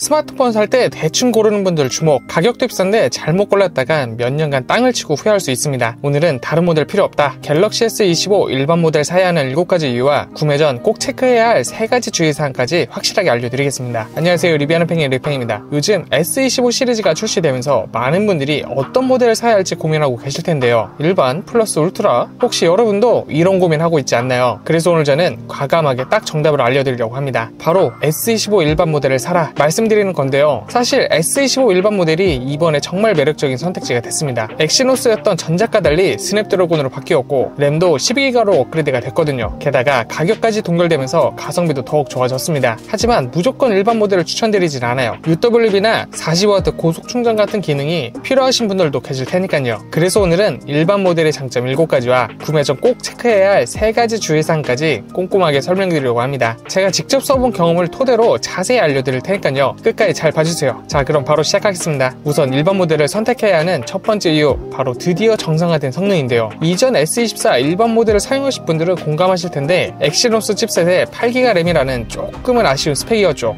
스마트폰 살 때 대충 고르는 분들 주목. 가격도 비싼데 잘못 골랐다간 몇 년간 땅을 치고 후회할 수 있습니다. 오늘은 다른 모델 필요 없다, 갤럭시 S25 일반 모델 사야 하는 7가지 이유와 구매 전 꼭 체크해야 할 3가지 주의사항까지 확실하게 알려드리겠습니다. 안녕하세요, 리뷰하는 팽이 리팽입니다. 요즘 S25 시리즈가 출시되면서 많은 분들이 어떤 모델을 사야 할지 고민하고 계실 텐데요. 일반, 플러스, 울트라, 혹시 여러분도 이런 고민하고 있지 않나요? 그래서 오늘 저는 과감하게 딱 정답을 알려드리려고 합니다. 바로 S25 일반 모델을 사라 말씀드리는 건데요. 사실 S25 일반 모델이 이번에 정말 매력적인 선택지가 됐습니다. 엑시노스였던 전작과 달리 스냅드래곤으로 바뀌었고 램도 12기가로 업그레이드가 됐거든요. 게다가 가격까지 동결되면서 가성비도 더욱 좋아졌습니다. 하지만 무조건 일반 모델을 추천드리진 않아요. UWB나 40W 고속 충전 같은 기능이 필요하신 분들도 계실 테니까요. 그래서 오늘은 일반 모델의 장점 7가지와 구매 전 꼭 체크해야 할 3가지 주의사항까지 꼼꼼하게 설명드리려고 합니다. 제가 직접 써본 경험을 토대로 자세히 알려드릴 테니까요. 끝까지 잘 봐주세요. 자, 그럼 바로 시작하겠습니다. 우선 일반 모델을 선택해야 하는 첫 번째 이유, 바로 드디어 정상화된 성능인데요. 이전 S24 일반 모델을 사용하실 분들은 공감하실 텐데 엑시노스 칩셋에 8기가 램이라는 조금은 아쉬운 스펙이었죠.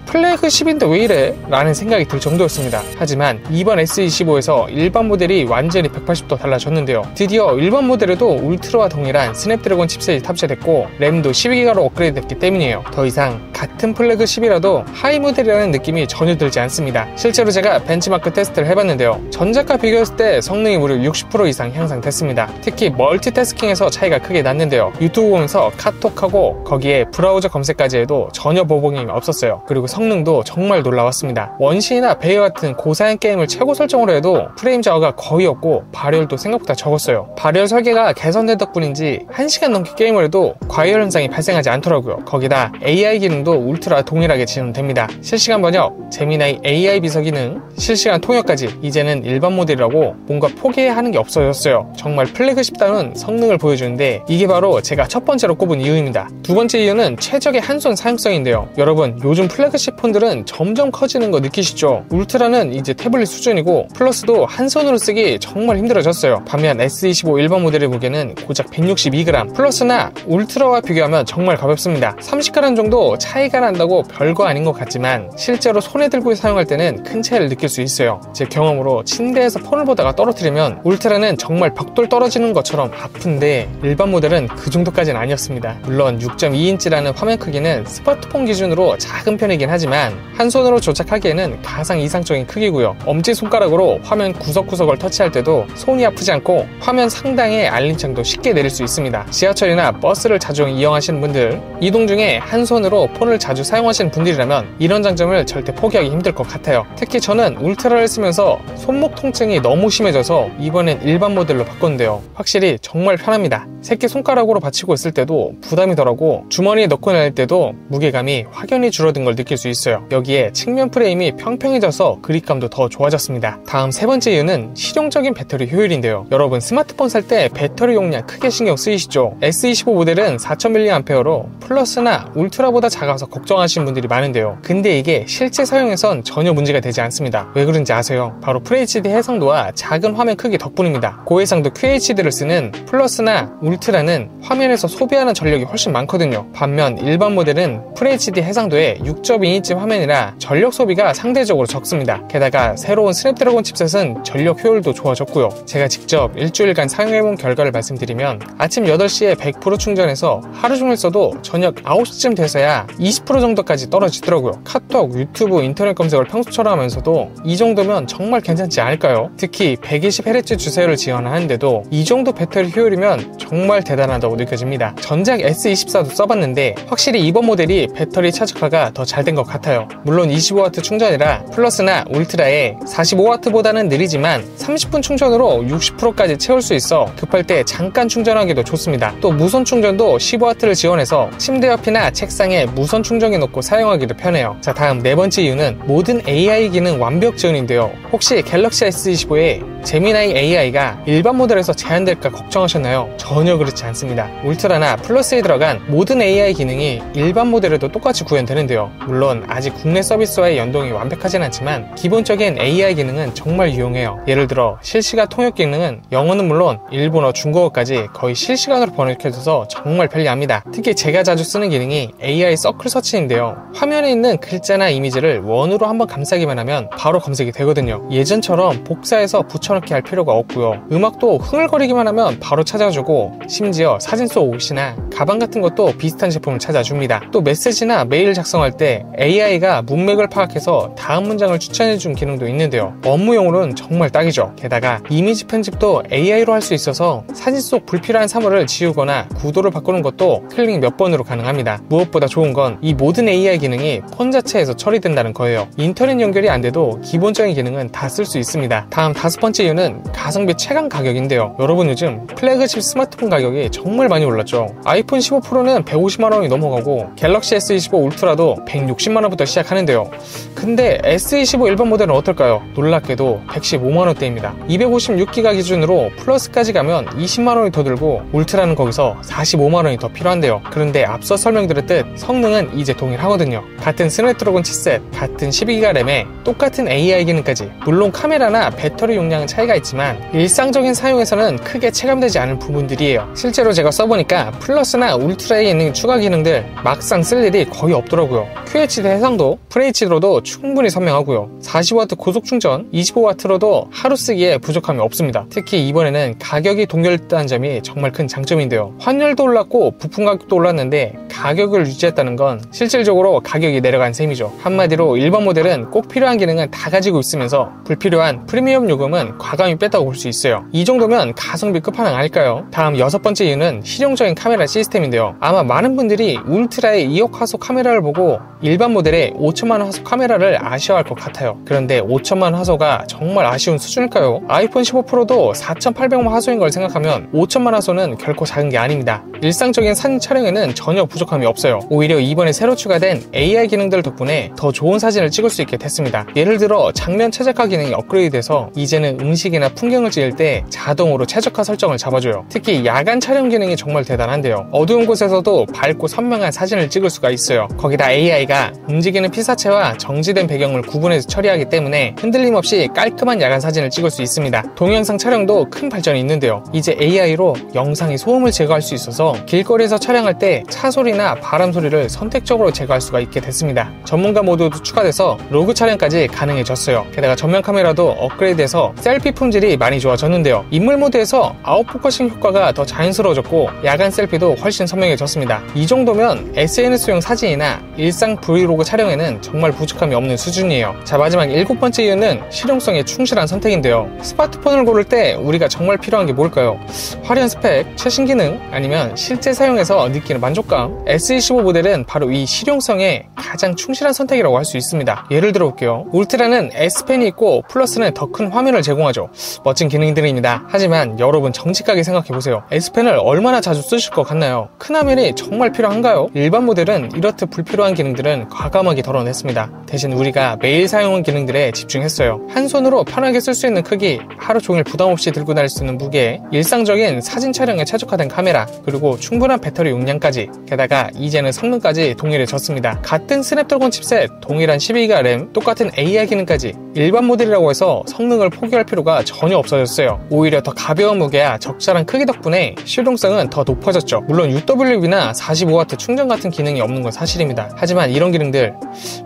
플래그십인데 왜 이래? 라는 생각이 들 정도였습니다. 하지만 이번 S25에서 일반 모델이 완전히 180도 달라졌는데요. 드디어 일반 모델에도 울트라와 동일한 스냅드래곤 칩셋이 탑재됐고 램도 12기가로 업그레이드 됐기 때문이에요. 더 이상 같은 플래그십이라도 하이 모델이라는 느낌이 전혀 들지 않습니다. 실제로 제가 벤치마크 테스트를 해봤는데요. 전작과 비교했을 때 성능이 무려 60% 이상 향상됐습니다. 특히 멀티태스킹에서 차이가 크게 났는데요. 유튜브 보면서 카톡하고 거기에 브라우저 검색까지 해도 전혀 보복이 없었어요. 그리고 성능도 정말 놀라웠습니다. 원신이나 베이어 같은 고사양 게임을 최고 설정으로 해도 프레임 저하가 거의 없고 발열도 생각보다 적었어요. 발열 설계가 개선된 덕분인지 1시간 넘게 게임을 해도 과열 현상이 발생하지 않더라고요. 거기다 AI 기능도 울트라 동일하게 지원됩니다. 실시간 번역, 제미나이 AI 비서 기능, 실시간 통역까지 이제는 일반 모델이라고 뭔가 포기해야 하는 게 없어졌어요. 정말 플래그십다운 성능을 보여주는데 이게 바로 제가 첫 번째로 꼽은 이유입니다. 두 번째 이유는 최적의 한손 사용성인데요. 여러분, 요즘 플래그십 폰들은 점점 커지는 거 느끼시죠? 울트라는 이제 태블릿 수준이고 플러스도 한 손으로 쓰기 정말 힘들어졌어요. 반면 S25 일반 모델의 무게는 고작 162g, 플러스나 울트라와 비교하면 정말 가볍습니다. 30g 정도 차이가 난다고 별거 아닌 것 같지만 실제로 손에 들고 사용할 때는 큰 차이를 느낄 수 있어요. 제 경험으로 침대에서 폰을 보다가 떨어뜨리면 울트라는 정말 벽돌 떨어지는 것처럼 아픈데 일반 모델은 그 정도까지는 아니었습니다. 물론 6.2인치라는 화면 크기는 스마트폰 기준으로 작은 편이긴 하지만 한 손으로 조작하기에는 가장 이상적인 크기고요. 엄지손가락으로 화면 구석구석을 터치할 때도 손이 아프지 않고 화면 상단의 알림창도 쉽게 내릴 수 있습니다. 지하철이나 버스를 자주 이용하시는 분들, 이동 중에 한 손으로 폰을 자주 사용하시는 분들이라면 이런 장점을 절대 포기하기 힘들 것 같아요. 특히 저는 울트라를 쓰면서 손목 통증이 너무 심해져서 이번엔 일반 모델로 바꿨는데요. 확실히 정말 편합니다. 새끼손가락으로 받치고 있을 때도 부담이 덜하고 주머니에 넣고 낼 때도 무게감이 확연히 줄어든 걸 느낄 수 있어요. 여기에 측면 프레임이 평평해져서 그립감도 더 좋아졌습니다. 다음 세 번째 이유는 실용적인 배터리 효율인데요. 여러분, 스마트폰 살 때 배터리 용량 크게 신경 쓰이시죠? S25 모델은 4000mAh로 플러스나 울트라보다 작아서 걱정하시는 분들이 많은데요. 근데 이게 실제 사용에선 전혀 문제가 되지 않습니다. 왜 그런지 아세요? 바로 FHD 해상도와 작은 화면 크기 덕분입니다. 고해상도 QHD를 쓰는 플러스나 울트라는 화면에서 소비하는 전력이 훨씬 많거든요. 반면 일반 모델은 FHD 해상도에 6.2인치 화면이라 전력 소비가 상대적으로 적습니다. 게다가 새로운 스냅드래곤 칩셋은 전력 효율도 좋아졌고요. 제가 직접 일주일간 사용해본 결과를 말씀드리면 아침 8시에 100% 충전해서 하루 종일 써도 저녁 9시쯤 돼서야 20% 정도까지 떨어지더라고요. 카톡, 유튜브, 인터넷 검색을 평소처럼 하면서도 이 정도면 정말 괜찮지 않을까요? 특히 120Hz 주사율을 지원하는데도 이 정도 배터리 효율이면 정말 대단하다고 느껴집니다. 전작 S24도 써봤는데 확실히 이번 모델이 배터리 최적화가 더 잘 된 것 같아요. 물론 25W 충전이라 플러스나 울트라에 45W보다는 느리지만 30분 충전으로 60%까지 채울 수 있어 급할 때 잠깐 충전하기도 좋습니다. 또 무선 충전도 15W를 지원해서 침대 옆이나 책상에 무선 충전기 놓고 사용하기도 편해요. 자, 다음 네 번째 이유는 모든 AI 기능 완벽 지원인데요. 혹시 갤럭시 S25에 제미나이 AI가 일반 모델에서 제한될까 걱정하셨나요? 전혀 전혀 그렇지 않습니다. 울트라나 플러스에 들어간 모든 AI 기능이 일반 모델에도 똑같이 구현되는데요. 물론 아직 국내 서비스와의 연동이 완벽하진 않지만 기본적인 AI 기능은 정말 유용해요. 예를 들어 실시간 통역 기능은 영어는 물론 일본어, 중국어까지 거의 실시간으로 번역해줘서 정말 편리합니다. 특히 제가 자주 쓰는 기능이 AI 서클 서치인데요. 화면에 있는 글자나 이미지를 원으로 한번 감싸기만 하면 바로 검색이 되거든요. 예전처럼 복사해서 붙여넣기 할 필요가 없고요. 음악도 흥얼거리기만 하면 바로 찾아주고, 심지어 사진 속 옷이나 가방 같은 것도 비슷한 제품을 찾아줍니다. 또 메시지나 메일 작성할 때 AI가 문맥을 파악해서 다음 문장을 추천해준 기능도 있는데요. 업무용으로는 정말 딱이죠. 게다가 이미지 편집도 AI로 할 수 있어서 사진 속 불필요한 사물을 지우거나 구도를 바꾸는 것도 클릭 몇 번으로 가능합니다. 무엇보다 좋은 건 이 모든 AI 기능이 폰 자체에서 처리된다는 거예요. 인터넷 연결이 안 돼도 기본적인 기능은 다 쓸 수 있습니다. 다음 5번째 이유는 가성비 최강 가격인데요. 여러분 요즘 플래그십 스마트폰 가격이 정말 많이 올랐죠. 아이폰 15 프로는 150만원이 넘어가고 갤럭시 S25 울트라도 160만원부터 시작하는데요. 근데 S25 일반 모델은 어떨까요? 놀랍게도 115만원대입니다. 256기가 기준으로 플러스까지 가면 20만원이 더 들고 울트라는 거기서 45만원이 더 필요한데요. 그런데 앞서 설명드렸듯 성능은 이제 동일하거든요. 같은 스냅드래곤 칩셋, 같은 12기가 램에 똑같은 AI 기능까지. 물론 카메라나 배터리 용량은 차이가 있지만 일상적인 사용에서는 크게 체감되지 않은 부분들이에요. 실제로 제가 써보니까 플러스나 울트라에 있는 추가 기능들 막상 쓸 일이 거의 없더라고요. QHD 해상도, FHD로도 충분히 선명하고요. 40W 고속 충전, 25W로도 하루 쓰기에 부족함이 없습니다. 특히 이번에는 가격이 동결됐다는 점이 정말 큰 장점인데요. 환율도 올랐고 부품 가격도 올랐는데 가격을 유지했다는 건 실질적으로 가격이 내려간 셈이죠. 한마디로 일반 모델은 꼭 필요한 기능은 다 가지고 있으면서 불필요한 프리미엄 요금은 과감히 뺐다고 볼 수 있어요. 이 정도면 가성비 끝판왕 아닐까요? 다음 6번째 이유는 실용적인 카메라 시스템인데요. 아마 많은 분들이 울트라의 2억 화소 카메라를 보고 일반 모델의 5천만원 화소 카메라를 아쉬워할 것 같아요. 그런데 5천만원 화소가 정말 아쉬운 수준일까요? 아이폰 15 프로도 4,800만 화소인 걸 생각하면 5천만 화소는 결코 작은 게 아닙니다. 일상적인 사진 촬영에는 전혀 부족함이 없어요. 오히려 이번에 새로 추가된 AI 기능들 덕분에 더 좋은 사진을 찍을 수 있게 됐습니다. 예를 들어 장면 최적화 기능이 업그레이드돼서 이제는 음식이나 풍경을 찍을 때 자동으로 최적화 설정을 잡아줘요. 특히 야간 촬영 기능이 정말 대단한데요. 어두운 곳에서도 밝고 선명한 사진을 찍을 수가 있어요. 거기다 AI가 움직이는 피사체와 정지된 배경을 구분해서 처리하기 때문에 흔들림 없이 깔끔한 야간 사진을 찍을 수 있습니다. 동영상 촬영도 큰 발전이 있는데요. 이제 AI로 영상의 소음을 제거할 수 있어서 길거리에서 촬영할 때 차 소리나 바람 소리를 선택적으로 제거할 수가 있게 됐습니다. 전문가 모드도 추가돼서 로그 촬영까지 가능해졌어요. 게다가 전면 카메라도 업그레이드해서 셀피 품질이 많이 좋아졌는데요. 인물 모드에서 아웃포커싱 효과가 더 자연스러워졌고 야간 셀피도 훨씬 선명해졌습니다. 이 정도면 SNS용 사진이나 일상 브이로그 촬영에는 정말 부족함이 없는 수준이에요. 자, 마지막 7번째 이유는 실용성에 충실한 선택인데요. 스마트폰을 고를 때 우리가 정말 필요한 게 뭘까요? 화려한 스펙, 최신 기능, 아니면 실제 사용에서 느끼는 만족감. S25 모델은 바로 이 실용성에 가장 충실한 선택이라고 할 수 있습니다. 예를 들어 볼게요. 울트라는 S펜이 있고 플러스는 더 큰 화면을 제공하죠. 멋진 기능들입니다. 하지만 여러분 정직하게 생각해보세요. S펜을 얼마나 자주 쓰실 것 같나요? 큰 화면이 정말 필요한가요? 일반 모델은 이렇듯 불필요한 기능들은 과감하게 덜어냈습니다. 대신 우리가 매일 사용하는 기능들에 집중했어요. 한 손으로 편하게 쓸 수 있는 크기, 하루 종일 부담 없이 들고 다닐 수 있는 무게, 일상적인 사진 촬영에 최적화된 카메라, 그리고 충분한 배터리 용량까지, 게다가 이제는 성능까지 동일해졌습니다. 같은 스냅드래곤 칩셋, 동일한 12기가 램, 똑같은 AI 기능까지 일반 모델이라고 해서 성능을 포기할 필요가 전혀 없어졌어요. 오히려 더 가벼운 무게와 적절한 크기 덕분에 실용성은 더 높아졌죠. 물론 UWB나 45W 충전 같은 기능이 없는 건 사실입니다. 하지만 이런 기능들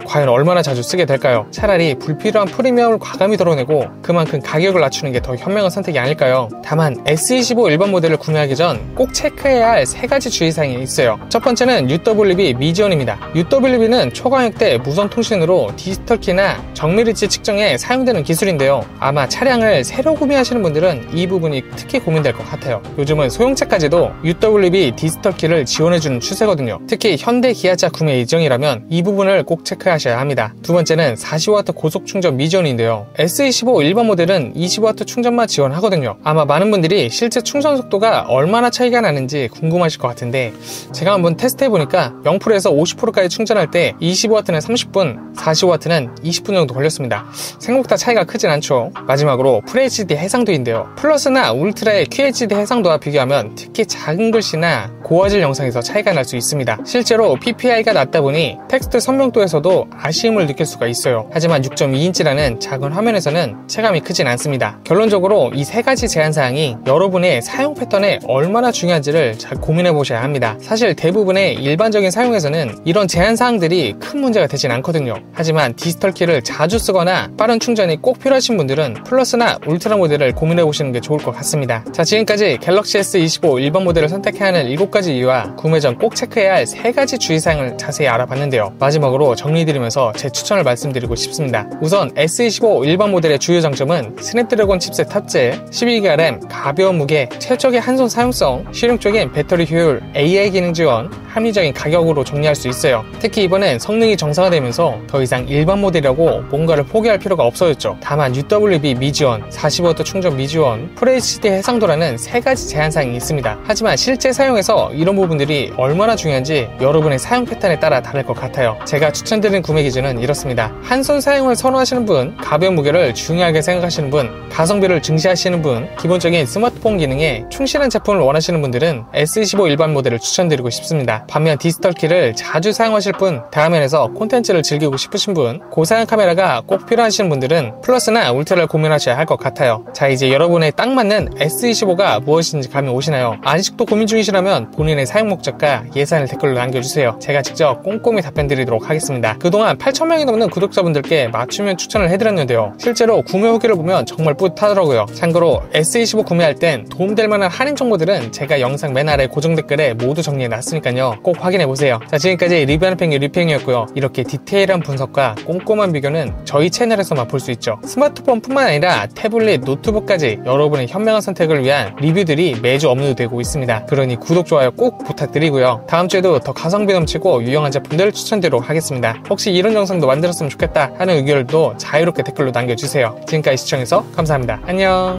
과연 얼마나 자주 쓰게 될까요? 차라리 불필요한 프리미엄을 과감히 덜어내고 그만큼 가격을 낮추는 게 더 현명한 선택이 아닐까요? 다만 S25 일반 모델을 구매하기 전 꼭 체크해야 할 3가지 주의사항이 있어요. 첫 번째는 UWB 미지원입니다. UWB는 초광역대 무선 통신으로 디지털 키나 정밀위치 측정에 사용되는 기술인데요. 아마 차량을 새로 구매하시는 분들은 이 부분이 특히 고민될 것 같아요. 요즘은 소형차까지도 UWB 디지털 키를 지원해주는 추세거든요. 특히 현대 기아차 구매 예정이라면 이 부분을 꼭 체크하셔야 합니다. 두 번째는 40W 고속 충전 미지원인데요. S25 일반 모델은 20W 충전만 지원하거든요. 아마 많은 분들이 실제 충전 속도가 얼마나 차이가 나는지 궁금하실 것 같은데 제가 한번 테스트해보니까 0%에서 50%까지 충전할 때 25W는 30분, 40W는 20분 정도 걸렸습니다. 생각보다 차이가 크진 않죠. 마지막으로 FHD 해상도인데요. 플러스나 울트라의 QHD 해상도와 비교하면 특히 작은 글씨나 고화질 영상에서 차이가 날 수 있습니다. 실제로 PPI가 낮다 보니 텍스트 선명도에서도 아쉬움을 느낄 수가 있어요. 하지만 6.2인치라는 작은 화면에서는 체감이 크진 않습니다. 결론적으로 이 세 가지 제한사항이 여러분의 사용 패턴에 얼마나 중요한지를 잘 고민해 보셔야 합니다. 사실 대부분의 일반적인 사용에서는 이런 제한사항들이 큰 문제가 되진 않거든요. 하지만 디지털 키를 자주 쓰거나 빠른 충전이 꼭 필요하신 분들은 플러스나 울트라 모델을 고민해 보시는 게 좋을 것 같습니다. 자, 지금까지 갤럭시 S25 일반 모델을 선택해야 하는 7가지 이유와 구매 전 꼭 체크해야 할 3가지 주의사항을 자세히 알아봤는데요. 마지막으로 정리드리면서 제 추천을 말씀드리고 싶습니다. 우선 S25 일반 모델의 주요 장점은 스냅드래곤 칩셋 탑재, 12기가 램, 가벼운 무게, 최적의 한손 사용성, 실용적인 배터리 효율, AI 기능 지원, 합리적인 가격으로 정리할 수 있어요. 특히 이번엔 성능이 정상화되면서 더 이상 일반 모델이라고 뭔가를 포기할 필요가 없어졌죠. 다만 UWB 미지원, 40W 충전 미지원, FHD 해상도라는 3가지 제한사항이 있습니다. 하지만 실제 사용에서 이런 부분들이 얼마나 중요한지 여러분의 사용 패턴에 따라 다를 것 같아요. 제가 추천드리는 구매 기준은 이렇습니다. 한손 사용을 선호하시는 분, 가벼운 무게를 중요하게 생각하시는 분, 가성비를 중시하시는 분, 기본적인 스마트폰 기능에 충실한 제품을 원하시는 분들은 S25 일반 모델을 추천드리고 싶습니다. 반면 디지털 키를 자주 사용하실 분, 다화면에서 콘텐츠를 즐기고 싶으신 분, 고사양 카메라가 꼭 필요하신 분들은 플러스나 울트라를 고민하셔야 할 것 같아요. 자, 이제 여러분의 딱 맞는 S25가 무엇인지 감이 오시나요? 아직도 고민 중이시라면 본인의 사용 목적과 예산을 댓글로 남겨주세요. 제가 직접 꼼꼼히 답변 드리도록 하겠습니다. 그동안 8,000명이 넘는 구독자분들께 맞춤형 추천을 해드렸는데요. 실제로 구매 후기를 보면 정말 뿌듯하더라고요. 참고로 S25 구매할 땐 도움될 만한 할인 정보들은 제가 영상 맨 아래 고정 댓글에 모두 정리해놨으니까요. 꼭 확인해보세요. 자, 지금까지 리뷰하는 팽이 리팽이었고요. 이렇게 디테일한 분석과 꼼꼼한 비교는 저희 채널에서만 볼 수 있죠. 스마트폰 뿐만 아니라 태블릿, 노트북까지 여러분의 현명한 선택을 위한 리뷰들이 매주 업로드되고 있습니다. 그러니 구독, 좋아요 꼭 부탁드리고요. 다음 주에도 더 가성비 넘치고 유용한 제품들을 추천드리도록 하겠습니다. 혹시 이런 영상도 만들었으면 좋겠다 하는 의견도 자유롭게 댓글로 남겨주세요. 지금까지 시청해서 감사합니다. 안녕.